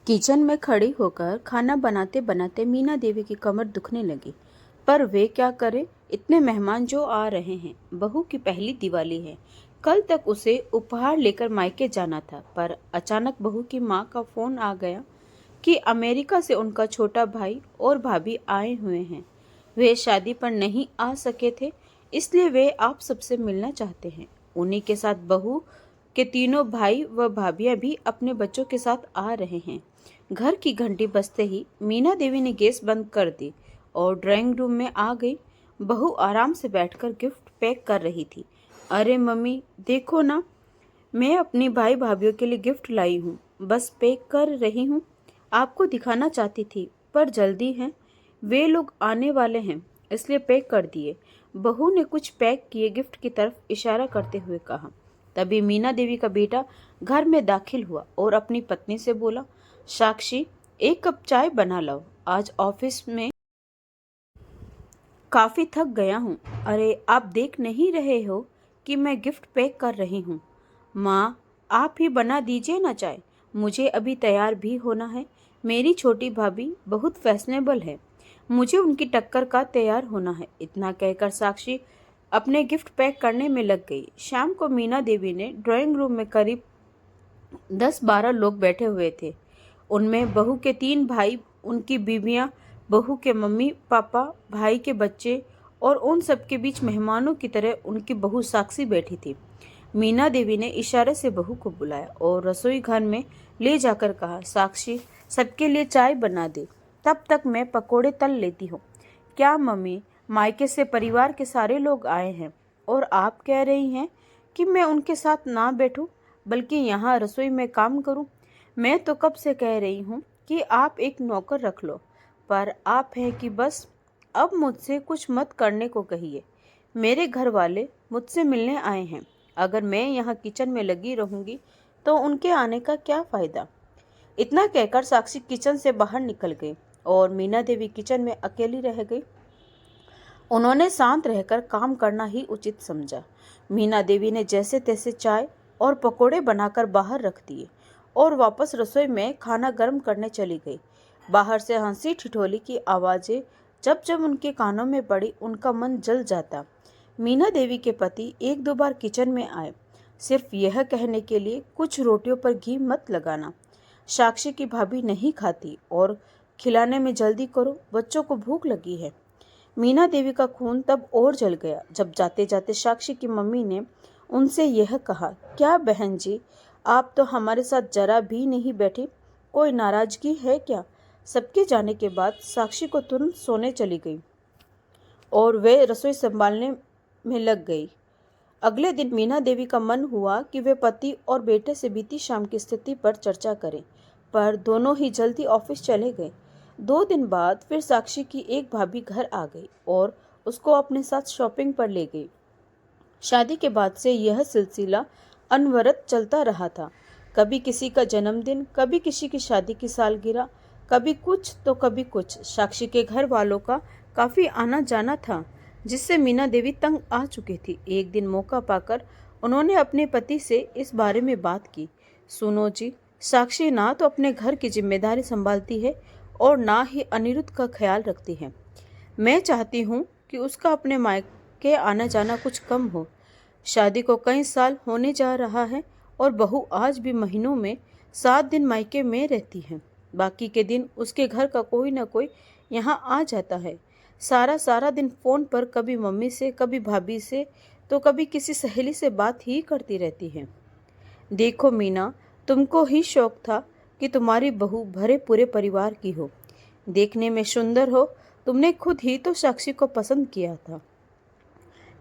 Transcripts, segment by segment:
Kitchen में खड़ी होकर खाना बनाते बनाते मीना देवी की कमर दुखने लगी। पर वे क्या करें, इतने मेहमान जो आ रहे हैं। बहू की पहली दिवाली है। कल तक उसे उपहार लेकर मायके जाना था, पर अचानक बहू की माँ का फोन आ गया कि अमेरिका से उनका छोटा भाई और भाभी आए हुए हैं। वे शादी पर नहीं आ सके थे, इसलिए वे आप सबसे मिलना चाहते हैं। उन्हीं के साथ बहू के तीनों भाई व भाभियां भी अपने बच्चों के साथ आ रहे हैं। घर की घंटी बजते ही मीना देवी ने गैस बंद कर दी और ड्राइंग रूम में आ गई। बहू आराम से बैठकर गिफ्ट पैक कर रही थी। अरे मम्मी, देखो ना, मैं अपनी भाई भाभीियों के लिए गिफ्ट लाई हूँ। बस पैक कर रही हूँ। आपको दिखाना चाहती थी, पर जल्दी है, वे लोग आने वाले हैं, इसलिए पैक कर दिए। बहू ने कुछ पैक किए गिफ्ट की तरफ इशारा करते हुए कहा। तभी मीना देवी का बेटा घर में दाखिल हुआ और अपनी पत्नी से बोला, साक्षी, एक कप चाय बना लाओ, आज ऑफिस में काफी थक गया हूँ। अरे, आप देख नहीं रहे हो कि मैं गिफ्ट पैक कर रही हूँ। माँ, आप ही बना दीजिए ना चाय, मुझे अभी तैयार भी होना है। मेरी छोटी भाभी बहुत फैशनेबल है, मुझे उनकी टक्कर का तैयार होना है। इतना कहकर साक्षी अपने गिफ्ट पैक करने में लग गई। शाम को मीना देवी ने ड्राइंग रूम में करीब 10-12 लोग बैठे हुए थे। उनमें बहू के 3 भाई, उनकी बीवियां, बहू के मम्मी पापा, भाई के बच्चे और उन सबके बीच मेहमानों की तरह उनकी बहू साक्षी बैठी थी। मीना देवी ने इशारे से बहू को बुलाया और रसोई घर में ले जाकर कहा, साक्षी, सबके लिए चाय बना दे, तब तक मैं पकोड़े तल लेती हूँ। क्या मम्मी, मायके से परिवार के सारे लोग आए हैं और आप कह रही हैं कि मैं उनके साथ ना बैठूं, बल्कि यहाँ रसोई में काम करूं? मैं तो कब से कह रही हूँ कि आप एक नौकर रख लो, पर आप हैं कि बस अब मुझसे कुछ मत करने को कहिए। मेरे घर वाले मुझसे मिलने आए हैं, अगर मैं यहाँ किचन में लगी रहूंगी तो उनके आने का क्या फ़ायदा। इतना कहकर साक्षी किचन से बाहर निकल गई और मीना देवी किचन में अकेली रह गई। उन्होंने शांत रहकर काम करना ही उचित समझा। मीना देवी ने जैसे तैसे चाय और पकोड़े बनाकर बाहर रख दिए और वापस रसोई में खाना गर्म करने चली गई। बाहर से हंसी ठिठोली की आवाज़ें जब जब उनके कानों में पड़ी, उनका मन जल जाता। मीना देवी के पति 1-2 बार किचन में आए, सिर्फ यह कहने के लिए, कुछ रोटियों पर घी मत लगाना, साक्षी की भाभी नहीं खाती, और खिलाने में जल्दी करो, बच्चों को भूख लगी है। मीना देवी का खून तब और जल गया जब जाते जाते साक्षी की मम्मी ने उनसे यह कहा, क्या बहन जी, आप तो हमारे साथ जरा भी नहीं बैठी, कोई नाराजगी है क्या? सबके जाने के बाद साक्षी को तुरंत सोने चली गई और वे रसोई संभालने में लग गई। अगले दिन मीना देवी का मन हुआ कि वे पति और बेटे से बीती शाम की स्थिति पर चर्चा करें, पर दोनों ही जल्दी ऑफिस चले गए। 2 दिन बाद फिर साक्षी की एक भाभी घर आ गई और उसको अपने साथ शॉपिंग पर ले गई। शादी के बाद से यह सिलसिला अनवरत चलता रहा था। कभी किसी का जन्मदिन, कभी किसी की शादी की सालगिरह, कभी कुछ तो कभी कुछ। साक्षी के घर वालों का काफ़ी आना जाना था, जिससे मीना देवी तंग आ चुकी थी। एक दिन मौका पाकर उन्होंने अपने पति से इस बारे में बात की। सुनो जी, साक्षी ना तो अपने घर की जिम्मेदारी संभालती है और ना ही अनिरुद्ध का ख्याल रखती है। मैं चाहती हूँ कि उसका अपने मायके आना जाना कुछ कम हो। शादी को कई साल होने जा रहा है और बहू आज भी महीनों में 7 दिन मायके में रहती है। बाकी के दिन उसके घर का कोई ना कोई यहाँ आ जाता है। सारा दिन फ़ोन पर कभी मम्मी से, कभी भाभी से, तो कभी किसी सहेली से बात ही करती रहती है। देखो मीना, तुमको ही शौक था कि तुम्हारी बहू भरे पूरे परिवार की हो, देखने में सुंदर हो। तुमने खुद ही तो साक्षी को पसंद किया था।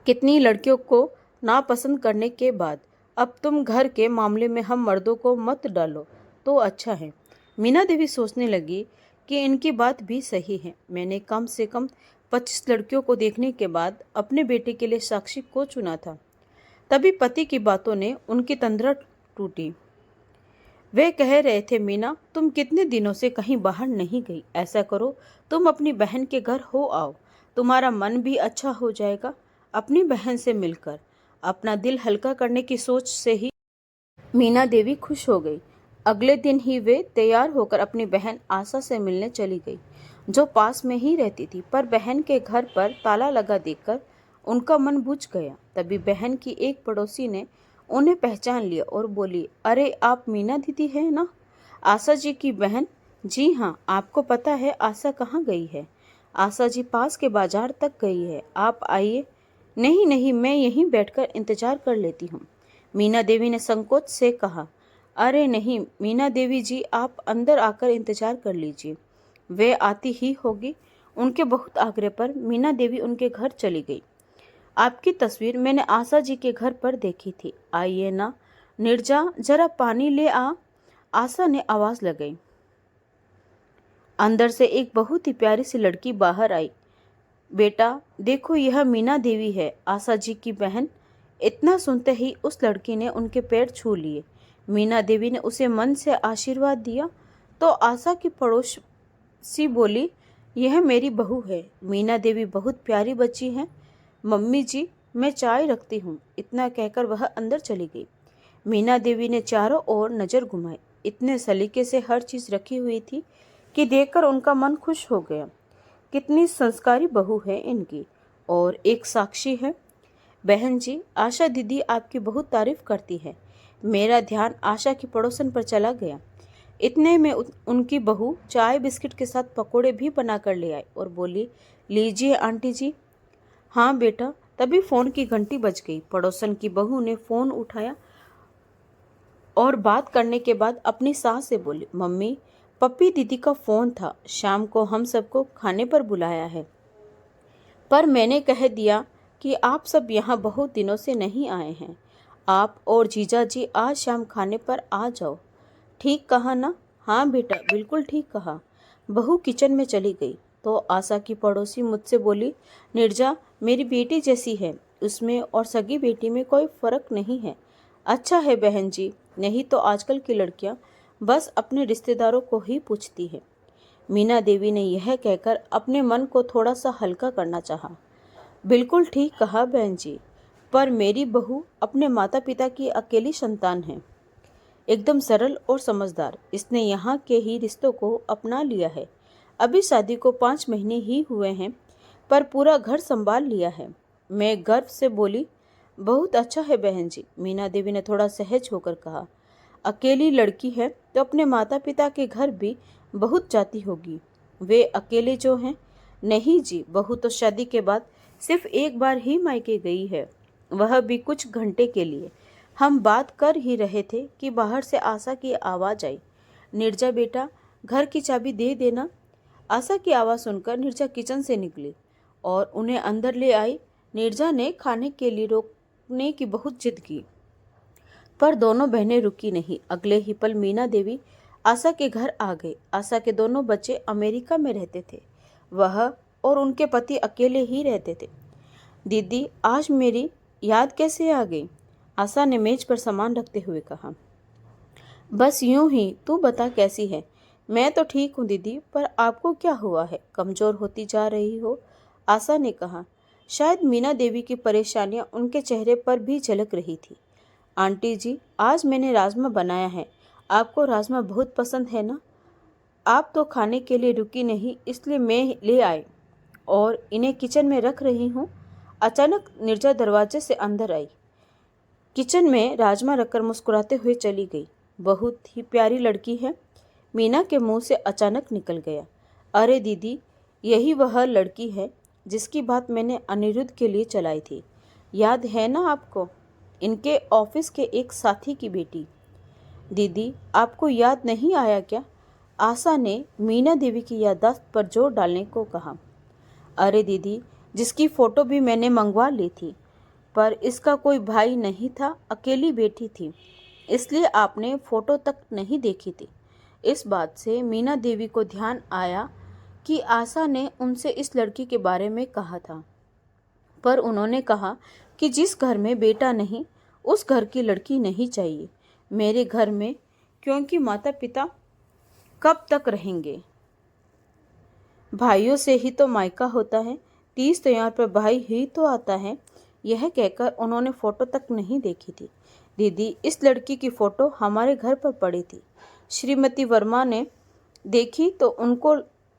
कितनी लड़कियों को नापसंद करने के बाद अब तुम घर के मामले में हम मर्दों को मत डालो तो अच्छा है। मीना देवी सोचने लगी कि इनकी बात भी सही है। मैंने कम से कम 25 लड़कियों को देखने के बाद अपने बेटे के लिए साक्षी को चुना था। तभी पति की बातों ने उनकी तंद्रा टूटी। वे कह रहे थे, मीना, तुम कितने दिनों से कहीं बाहर नहीं गई, ऐसा करो, तुम अपनी बहन के घर हो आओ, तुम्हारा मन भी अच्छा हो जाएगा। अपनी बहन से मिलकर अपना दिल हल्का करने की सोच से ही मीना देवी खुश हो गई। अगले दिन ही वे तैयार होकर अपनी बहन आशा से मिलने चली गई, जो पास में ही रहती थी। पर बहन के घर पर ताला लगा देखकर उनका मन बुझ गया। तभी बहन की एक पड़ोसी ने उन्हें पहचान लिया और बोली, अरे आप मीना दीदी हैं ना, आशा जी की बहन। जी हाँ, आपको पता है आशा कहाँ गई है? आशा जी पास के बाजार तक गई है, आप आइए। नहीं नहीं, मैं यहीं बैठकर इंतजार कर लेती हूँ, मीना देवी ने संकोच से कहा। अरे नहीं मीना देवी जी, आप अंदर आकर इंतजार कर लीजिए, वे आती ही होगी। उनके बहुत आग्रह पर मीना देवी उनके घर चली गई। आपकी तस्वीर मैंने आशा जी के घर पर देखी थी, आइए ना। निर्जा जरा पानी ले आ, आशा ने आवाज लगाई। अंदर से एक बहुत ही प्यारी सी लड़की बाहर आई। बेटा देखो, यह मीना देवी है, आशा जी की बहन। इतना सुनते ही उस लड़की ने उनके पैर छू लिए। मीना देवी ने उसे मन से आशीर्वाद दिया तो आशा की पड़ोसी बोली, यह मेरी बहू है। मीना देवी बहुत प्यारी बच्ची है, मम्मी जी मैं चाय रखती हूँ। इतना कहकर वह अंदर चली गई। मीना देवी ने चारों ओर नजर घुमाई। इतने सलीके से हर चीज रखी हुई थी कि देखकर उनका मन खुश हो गया। कितनी संस्कारी बहू है इनकी। और एक साक्षी है। बहन जी, आशा दीदी आपकी बहुत तारीफ करती है। मेरा ध्यान आशा की पड़ोसन पर चला गया। इतने में उनकी बहू चाय बिस्किट के साथ पकोड़े भी बना कर ले आई और बोली, लीजिए आंटी जी। हाँ बेटा। तभी फोन की घंटी बज गई। पड़ोसन की बहू ने फोन उठाया और बात करने के बाद अपनी सास से बोली, मम्मी पप्पी दीदी का फोन था, शाम को हम सबको खाने पर बुलाया है, पर मैंने कह दिया कि आप सब यहाँ बहुत दिनों से नहीं आए हैं। आप और जीजा जी आज शाम खाने पर आ जाओ। ठीक कहा ना? हाँ बेटा, बिल्कुल ठीक कहा। बहू किचन में चली गई तो आशा की पड़ोसी मुझसे बोली, निर्जा मेरी बेटी जैसी है, उसमें और सगी बेटी में कोई फर्क नहीं है। अच्छा है बहन जी, नहीं तो आजकल की लड़कियां बस अपने रिश्तेदारों को ही पूछती है। मीना देवी ने यह कहकर अपने मन को थोड़ा सा हल्का करना चाहा। बिल्कुल ठीक कहा बहन जी, पर मेरी बहू अपने माता पिता की अकेली संतान है, एकदम सरल और समझदार। इसने यहाँ के ही रिश्तों को अपना लिया है। अभी शादी को 5 महीने ही हुए हैं, पर पूरा घर संभाल लिया है। मैं गर्व से बोली, बहुत अच्छा है बहन जी। मीना देवी ने थोड़ा सहज होकर कहा, अकेली लड़की है तो अपने माता पिता के घर भी बहुत जाती होगी। वे अकेले जो हैं? नहीं जी, बहू तो शादी के बाद सिर्फ एक बार ही मायके गई है, वह भी कुछ घंटे के लिए। हम बात कर ही रहे थे कि बाहर से आशा की आवाज़ आई, निर्जा बेटा घर की चाबी दे देना। आशा की आवाज़ सुनकर निर्जा किचन से निकली और उन्हें अंदर ले आई। निर्जा ने खाने के लिए रोकने की बहुत जिद की, पर दोनों बहनें रुकी नहीं। अगले ही पल मीना देवी आशा के घर आ गई। आशा के दोनों बच्चे अमेरिका में रहते थे, वह और उनके पति अकेले ही रहते थे। दीदी आज मेरी याद कैसे आ गई? आशा ने मेज पर सामान रखते हुए कहा। बस यूं ही, तू बता कैसी है? मैं तो ठीक हूँ दीदी, पर आपको क्या हुआ है? कमज़ोर होती जा रही हो, आशा ने कहा। शायद मीना देवी की परेशानियाँ उनके चेहरे पर भी झलक रही थी। आंटी जी, आज मैंने राजमा बनाया है, आपको राजमा बहुत पसंद है ना? आप तो खाने के लिए रुकी नहीं, इसलिए मैं ले आई और इन्हें किचन में रख रही हूँ। अचानक निर्जा दरवाजे से अंदर आई, किचन में राजमा रखकर मुस्कुराते हुए चली गई। बहुत ही प्यारी लड़की है, मीना के मुंह से अचानक निकल गया। अरे दीदी, यही वह लड़की है जिसकी बात मैंने अनिरुद्ध के लिए चलाई थी, याद है ना आपको? इनके ऑफिस के एक साथी की बेटी। दीदी आपको याद नहीं आया क्या? आशा ने मीना देवी की याददाश्त पर जोर डालने को कहा। अरे दीदी, जिसकी फ़ोटो भी मैंने मंगवा ली थी, पर इसका कोई भाई नहीं था, अकेली बेटी थी, इसलिए आपने फ़ोटो तक नहीं देखी थी। इस बात से मीना देवी को ध्यान आया कि आशा ने उनसे इस लड़की के बारे में कहा था, पर उन्होंने कहा कि जिस घर में बेटा नहीं, उस घर की लड़की नहीं चाहिए मेरे घर में, क्योंकि माता पिता कब तक रहेंगे? भाइयों से ही तो मायका होता है, 30 त्योहार पर भाई ही तो आता है। यह कहकर उन्होंने फ़ोटो तक नहीं देखी थी। दीदी, इस लड़की की फ़ोटो हमारे घर पर पड़ी थी, श्रीमती वर्मा ने देखी तो उनको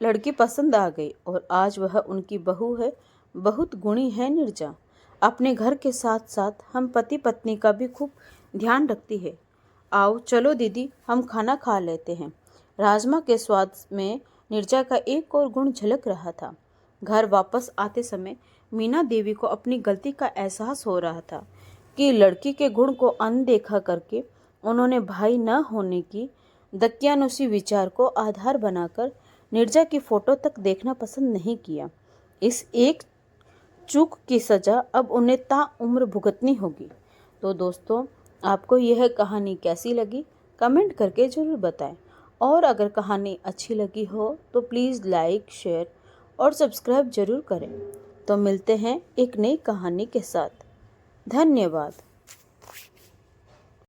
लड़की पसंद आ गई और आज वह उनकी बहू है। बहुत गुणी है नीरजा। अपने घर के साथ साथ हम पति पत्नी का भी खूब ध्यान रखती है। आओ चलो दीदी, हम खाना खा लेते हैं। राजमा के स्वाद में नीरजा का एक और गुण झलक रहा था। घर वापस आते समय मीना देवी को अपनी गलती का एहसास हो रहा था कि लड़की के गुण को अनदेखा करके उन्होंने भाई न होने की दकियानुसी विचार को आधार बनाकर नीरजा की फोटो तक देखना पसंद नहीं किया। इस एक चूक की सज़ा अब उन्हें ताउम्र भुगतनी होगी। तो दोस्तों, आपको यह कहानी कैसी लगी कमेंट करके ज़रूर बताएं। और अगर कहानी अच्छी लगी हो तो प्लीज़ लाइक, शेयर और सब्सक्राइब ज़रूर करें। तो मिलते हैं एक नई कहानी के साथ। धन्यवाद।